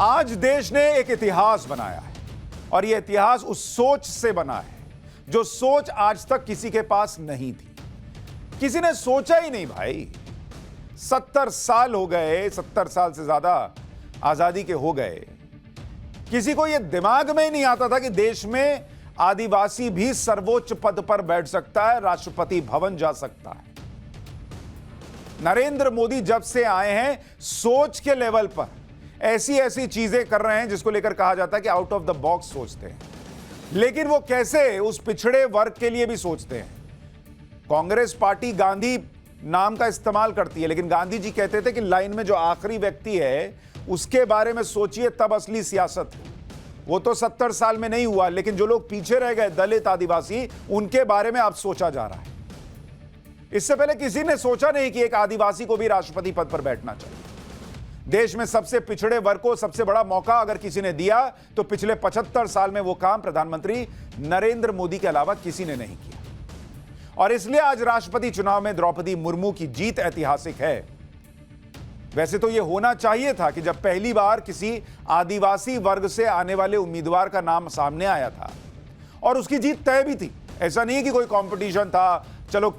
आज देश ने एक इतिहास बनाया है और यह इतिहास उस सोच से बना है जो सोच आज तक किसी के पास नहीं थी। किसी ने सोचा ही नहीं भाई, 70 साल हो गए, 70 साल से ज्यादा आजादी के हो गए। किसी को यह दिमाग में ही नहीं आता था कि देश में आदिवासी भी सर्वोच्च पद पर बैठ सकता है, राष्ट्रपति भवन जा सकता है। नरेंद्र मोदी जब से आए हैं सोच के लेवल पर ऐसी ऐसी चीजें कर रहे हैं जिसको लेकर कहा जाता है कि आउट ऑफ द बॉक्स सोचते हैं। लेकिन वो कैसे, उस पिछड़े वर्ग के लिए भी सोचते हैं। कांग्रेस पार्टी गांधी नाम का इस्तेमाल करती है, लेकिन गांधी जी कहते थे कि लाइन में जो आखिरी व्यक्ति है उसके बारे में सोचिए, तब असली सियासत है। वो तो 70 साल में नहीं हुआ, लेकिन जो लोग पीछे रह गए, दलित आदिवासी, उनके बारे में अब सोचा जा रहा है। इससे पहले किसी ने सोचा नहीं कि एक आदिवासी को भी राष्ट्रपति पद पर बैठना चाहिए। देश में सबसे पिछड़े वर्ग को सबसे बड़ा मौका अगर किसी ने दिया तो पिछले 75 साल में वो काम प्रधानमंत्री नरेंद्र मोदी के अलावा किसी ने नहीं किया। और इसलिए आज राष्ट्रपति चुनाव में द्रौपदी मुर्मू की जीत ऐतिहासिक है। वैसे तो यह होना चाहिए था कि जब पहली बार किसी आदिवासी वर्ग से आने वाले उम्मीदवार का नाम सामने आया था और उसकी जीत तय भी थी। ऐसा नहीं कि कोई कंपटीशन था, चलो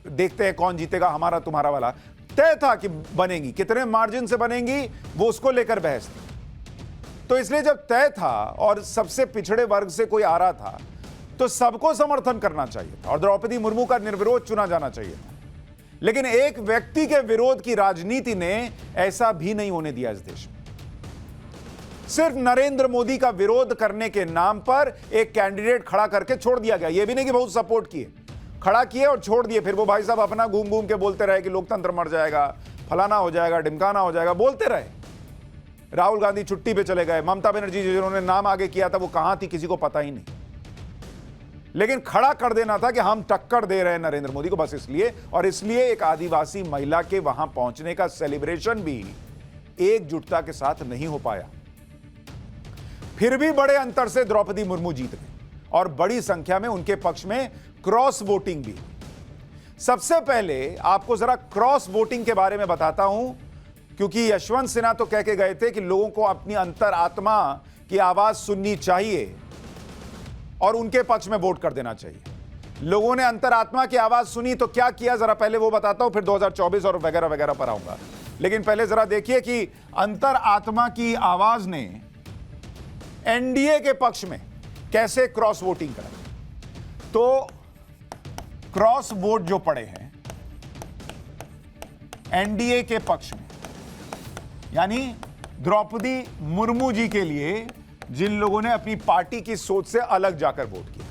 देखते हैं कौन जीतेगा, हमारा तुम्हारा वाला। तय था कि बनेगी, कितने मार्जिन से बनेगी वो उसको लेकर बहस थी। तो इसलिए जब तय था और सबसे पिछड़े वर्ग से कोई आ रहा था तो सबको समर्थन करना चाहिए था और द्रौपदी मुर्मू का निर्विरोध चुना जाना चाहिए था। लेकिन एक व्यक्ति के विरोध की राजनीति ने ऐसा भी नहीं होने दिया इस देश में। सिर्फ नरेंद्र मोदी का विरोध करने के नाम पर एक कैंडिडेट खड़ा करके छोड़ दिया गया। यह भी नहीं कि बहुत सपोर्ट किए, खड़ा किए और छोड़ दिए। फिर वो भाई साहब अपना घूम घूम के बोलते रहे कि लोकतंत्र मर जाएगा, फलाना हो जाएगा, ढिमकाना हो जाएगा, बोलते रहे। राहुल गांधी छुट्टी पे चले गए, ममता बनर्जी जिन्होंने नाम आगे किया था वो कहां थी किसी को पता ही नहीं। लेकिन खड़ा कर देना था कि हम टक्कर दे रहे हैं नरेंद्र मोदी को, बस इसलिए। और इसलिए एक आदिवासी महिला के वहां पहुंचने का सेलिब्रेशन भी एकजुटता के साथ नहीं हो पाया। फिर भी बड़े अंतर से द्रौपदी मुर्मू जीत गई और बड़ी संख्या में उनके पक्ष में क्रॉस वोटिंग भी। सबसे पहले आपको जरा क्रॉस वोटिंग के बारे में बताता हूं, क्योंकि यशवंत सिन्हा तो कह के गए थे कि लोगों को अपनी अंतरात्मा की आवाज सुननी चाहिए और उनके पक्ष में वोट कर देना चाहिए। लोगों ने अंतरात्मा की आवाज सुनी तो क्या किया, जरा पहले वो बताता हूं, फिर 2024 और वगैरह वगैरह पर आऊंगा। लेकिन पहले जरा देखिए कि अंतरात्मा की आवाज ने एनडीए के पक्ष में कैसे क्रॉस वोटिंग करा। तो क्रॉस वोट जो पड़े हैं एनडीए के पक्ष में, यानी द्रौपदी मुर्मू जी के लिए, जिन लोगों ने अपनी पार्टी की सोच से अलग जाकर वोट किया।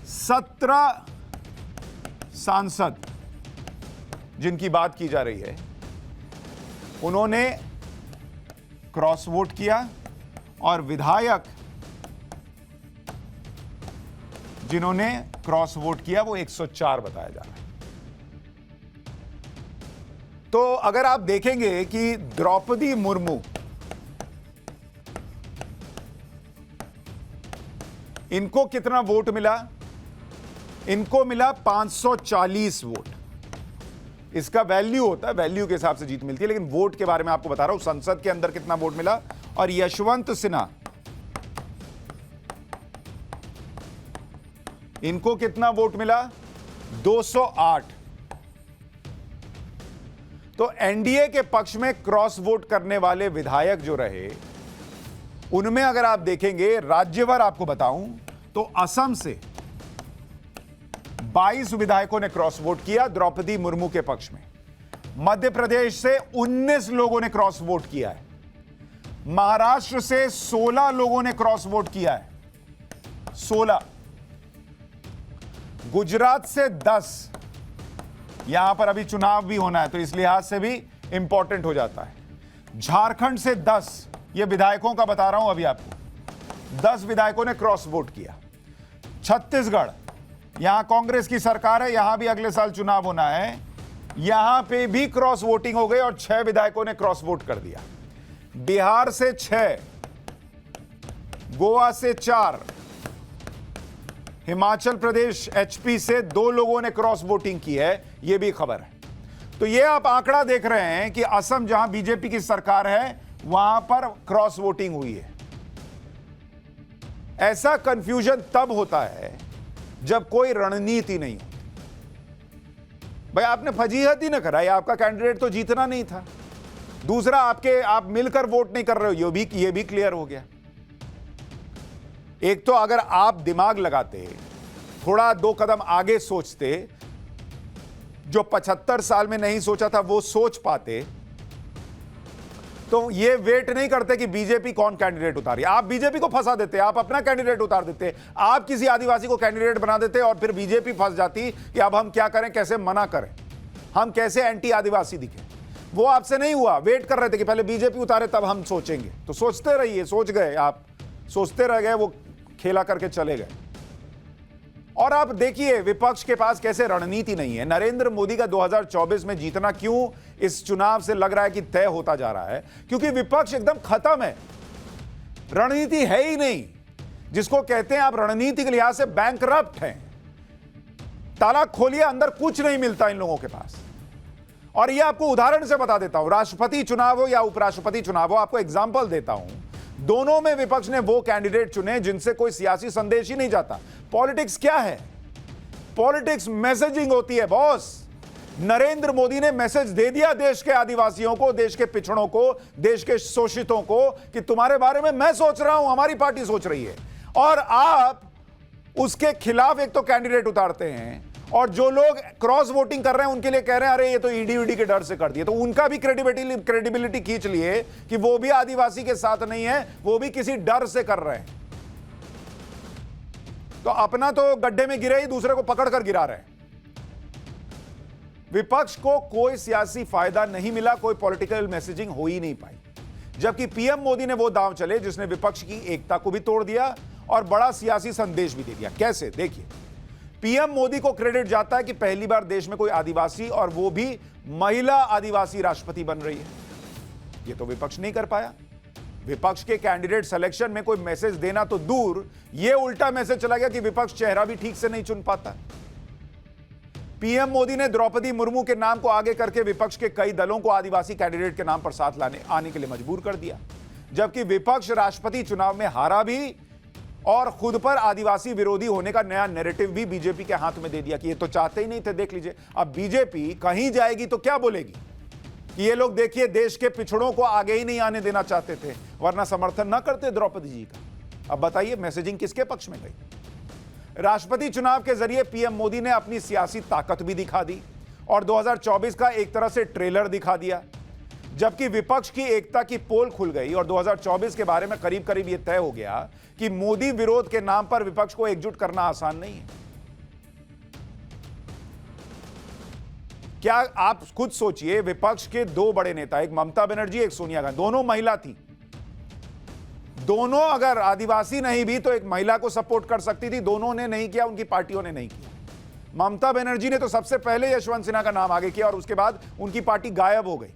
17 सांसद जिनकी बात की जा रही है, उन्होंने क्रॉस वोट किया और विधायक जिन्होंने क्रॉस वोट किया वो 104 बताया जा रहा है। तो अगर आप देखेंगे कि द्रौपदी मुर्मू, इनको कितना वोट मिला, इनको मिला 540 वोट। इसका वैल्यू होता है, वैल्यू के हिसाब से जीत मिलती है, लेकिन वोट के बारे में आपको बता रहा हूं, संसद के अंदर कितना वोट मिला। और यशवंत सिन्हा, इनको कितना वोट मिला, 208। तो एनडीए के पक्ष में क्रॉस वोट करने वाले विधायक जो रहे, उनमें अगर आप देखेंगे राज्यभर आपको बताऊं तो असम से 22 विधायकों ने क्रॉस वोट किया द्रौपदी मुर्मू के पक्ष में। मध्य प्रदेश से 19 लोगों ने क्रॉस वोट किया है। महाराष्ट्र से 16 लोगों ने क्रॉस वोट किया है, 16। गुजरात से 10। यहां पर अभी चुनाव भी होना है तो इस लिहाज से भी इंपॉर्टेंट हो जाता है। झारखंड से 10, ये विधायकों का बता रहा हूं अभी आपको, 10 विधायकों ने क्रॉस वोट किया। छत्तीसगढ़, यहां कांग्रेस की सरकार है, यहां भी अगले साल चुनाव होना है, यहां पे भी क्रॉस वोटिंग हो गई और 6 विधायकों ने क्रॉस वोट कर दिया। बिहार से 6, गोवा से 4, हिमाचल प्रदेश एचपी से 2 लोगों ने क्रॉस वोटिंग की है, यह भी खबर है। तो यह आप आंकड़ा देख रहे हैं कि असम जहां बीजेपी की सरकार है वहां पर क्रॉस वोटिंग हुई है। ऐसा कंफ्यूजन तब होता है जब कोई रणनीति नहीं होती। भाई आपने फजीहत ही ना कराई, आपका कैंडिडेट तो जीतना नहीं था। दूसरा, आप मिलकर वोट नहीं कर रहे हो, ये भी क्लियर हो गया। एक तो अगर आप दिमाग लगाते, थोड़ा 2 कदम आगे सोचते, जो 75 साल में नहीं सोचा था वो सोच पाते, तो ये वेट नहीं करते कि बीजेपी कौन कैंडिडेट उतारी। आप बीजेपी को फंसा देते, आप अपना कैंडिडेट उतार देते, आप किसी आदिवासी को कैंडिडेट बना देते और फिर बीजेपी फंस जाती कि अब हम क्या करें, कैसे मना करें, हम कैसे एंटी आदिवासी दिखे। वो आपसे नहीं हुआ, वेट कर रहे थे कि पहले बीजेपी उतारे तब हम सोचेंगे। तो सोचते रहिए, सोच गए आप, सोचते रह गए, वो खेला करके चले गए। और आप देखिए विपक्ष के पास कैसे रणनीति नहीं है। नरेंद्र मोदी का 2024 में जीतना क्यों इस चुनाव से लग रहा है कि तय होता जा रहा है, क्योंकि विपक्ष एकदम खत्म है, रणनीति है ही नहीं। जिसको कहते हैं आप रणनीति के लिहाज से बैंकरप्ट हैं। ताला खोलिए, अंदर कुछ नहीं मिलता इन लोगों के पास। और ये आपको उदाहरण से बता देता हूं, राष्ट्रपति चुनाव हो या उपराष्ट्रपति चुनाव हो, आपको एग्जाम्पल देता हूं। दोनों में विपक्ष ने वो कैंडिडेट चुने जिनसे कोई सियासी संदेश ही नहीं जाता। पॉलिटिक्स क्या है? पॉलिटिक्स मैसेजिंग होती है बॉस। नरेंद्र मोदी ने मैसेज दे दिया देश के आदिवासियों को, देश के पिछड़ों को, देश के शोषितों को कि तुम्हारे बारे में मैं सोच रहा हूं, हमारी पार्टी सोच रही है। और आप उसके खिलाफ एक तो कैंडिडेट उतारते हैं, और जो लोग क्रॉस वोटिंग कर रहे हैं उनके लिए कह रहे हैं अरे ये तो ईडी के डर से कर दिया। तो उनका भी क्रेडिबिलिटी खींच लिए कि वो भी आदिवासी के साथ नहीं है, वो भी किसी डर से कर रहे हैं। तो अपना तो गड्ढे में गिरे ही, दूसरे को पकड़ कर गिरा रहे हैं। विपक्ष को कोई सियासी फायदा नहीं मिला, कोई पॉलिटिकल मैसेजिंग हो ही नहीं पाई। जबकि पीएम मोदी ने वो दांव चले जिसने विपक्ष की एकता को भी तोड़ दिया और बड़ा सियासी संदेश भी दे दिया। कैसे? देखिए, पीएम मोदी को क्रेडिट जाता है कि पहली बार देश में कोई आदिवासी, और वो भी महिला आदिवासी राष्ट्रपति बन रही है। ये तो विपक्ष नहीं कर पाया। विपक्ष के कैंडिडेट सिलेक्शन में कोई मैसेज देना तो दूर, ये उल्टा मैसेज चला गया कि विपक्ष चेहरा भी ठीक से नहीं चुन पाता। पीएम मोदी ने द्रौपदी मुर्मू के नाम को आगे करके विपक्ष के कई दलों को आदिवासी कैंडिडेट के नाम पर साथ आने के लिए मजबूर कर दिया। जबकि विपक्ष राष्ट्रपति चुनाव में हारा भी और खुद पर आदिवासी विरोधी होने का नया नैरेटिव भी बीजेपी के हाथ में दे दिया कि ये तो चाहते ही नहीं थे। देख लीजिए, अब बीजेपी कहीं जाएगी तो क्या बोलेगी कि ये लोग देखिए देश के पिछड़ों को आगे ही नहीं आने देना चाहते थे, वरना समर्थन ना करते द्रौपदी जी का। अब बताइए मैसेजिंग किसके पक्ष में गई? राष्ट्रपति चुनाव के जरिए पीएम मोदी ने अपनी सियासी ताकत भी दिखा दी और 2024 का एक तरह से ट्रेलर दिखा दिया। जबकि विपक्ष की एकता की पोल खुल गई और 2024 के बारे में करीब करीब यह तय हो गया कि मोदी विरोध के नाम पर विपक्ष को एकजुट करना आसान नहीं है। क्या आप खुद सोचिए, विपक्ष के 2 बड़े नेता, एक ममता बनर्जी, एक सोनिया गांधी, दोनों महिला थी। दोनों अगर आदिवासी नहीं भी तो एक महिला को सपोर्ट कर सकती थी। दोनों ने नहीं किया, उनकी पार्टियों ने नहीं किया। ममता बनर्जी ने तो सबसे पहले यशवंत सिन्हा का नाम आगे किया और उसके बाद उनकी पार्टी गायब हो गई।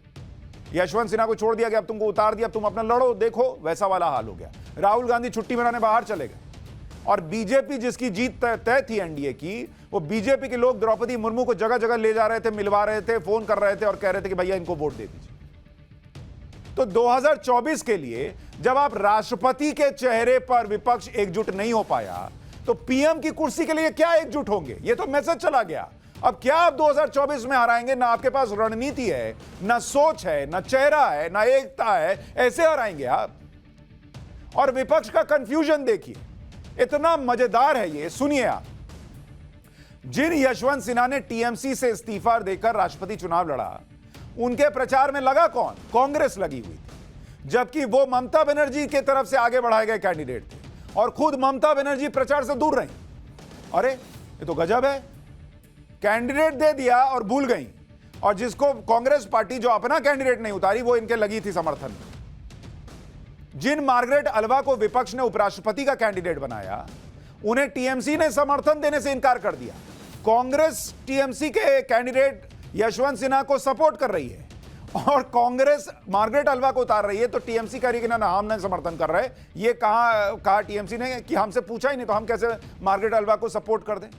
यशवंत सिन्हा को छोड़ दिया गया, अब तुमको उतार दिया, अब तुम अपना लड़ो, देखो वैसा वाला हाल हो गया। राहुल गांधी छुट्टी मनाने बाहर चले गए और बीजेपी जिसकी जीत तय थी एनडीए की, वो बीजेपी के लोग द्रौपदी मुर्मू को जगह जगह ले जा रहे थे, मिलवा रहे थे, फोन कर रहे थे और कह रहे थे कि भैया इनको वोट दे दीजिए। तो 2024 के लिए जब आप राष्ट्रपति के चेहरे पर विपक्ष एकजुट नहीं हो पाया तो पीएम की कुर्सी के लिए क्या एकजुट होंगे? ये तो मैसेज चला गया। अब क्या आप 2024 में हराएंगे? ना आपके पास रणनीति है, ना सोच है, ना चेहरा है, ना एकता है, ऐसे हराएंगे आप। और विपक्ष का कंफ्यूजन देखिए, इतना मजेदार है ये, सुनिए आप। जिन यशवंत सिन्हा ने टीएमसी से इस्तीफा देकर राष्ट्रपति चुनाव लड़ा, उनके प्रचार में लगा कौन? कांग्रेस लगी हुई थी। जबकि वो ममता बनर्जी की तरफ से आगे बढ़ाए गए कैंडिडेट थे और खुद ममता बनर्जी प्रचार से दूर रही। अरे ये तो गजब है, कैंडिडेट दे दिया और भूल गई, और जिसको कांग्रेस पार्टी जो अपना कैंडिडेट नहीं उतारी वो इनके लगी थी समर्थन में। जिन मार्गरेट अल्वा को विपक्ष ने उपराष्ट्रपति का कैंडिडेट बनाया, उन्हें टीएमसी ने समर्थन देने से इनकार कर दिया। कांग्रेस टीएमसी के कैंडिडेट यशवंत सिन्हा को सपोर्ट कर रही है और कांग्रेस मार्गरेट अल्वा को उतार रही है। तो टीएमसी कह रही है कि ना हम नहीं समर्थन कर रहे। ये कहा टीएमसी ने कि हमसे पूछा ही नहीं, तो हम कैसे मार्गरेट अल्वा को सपोर्ट कर दें?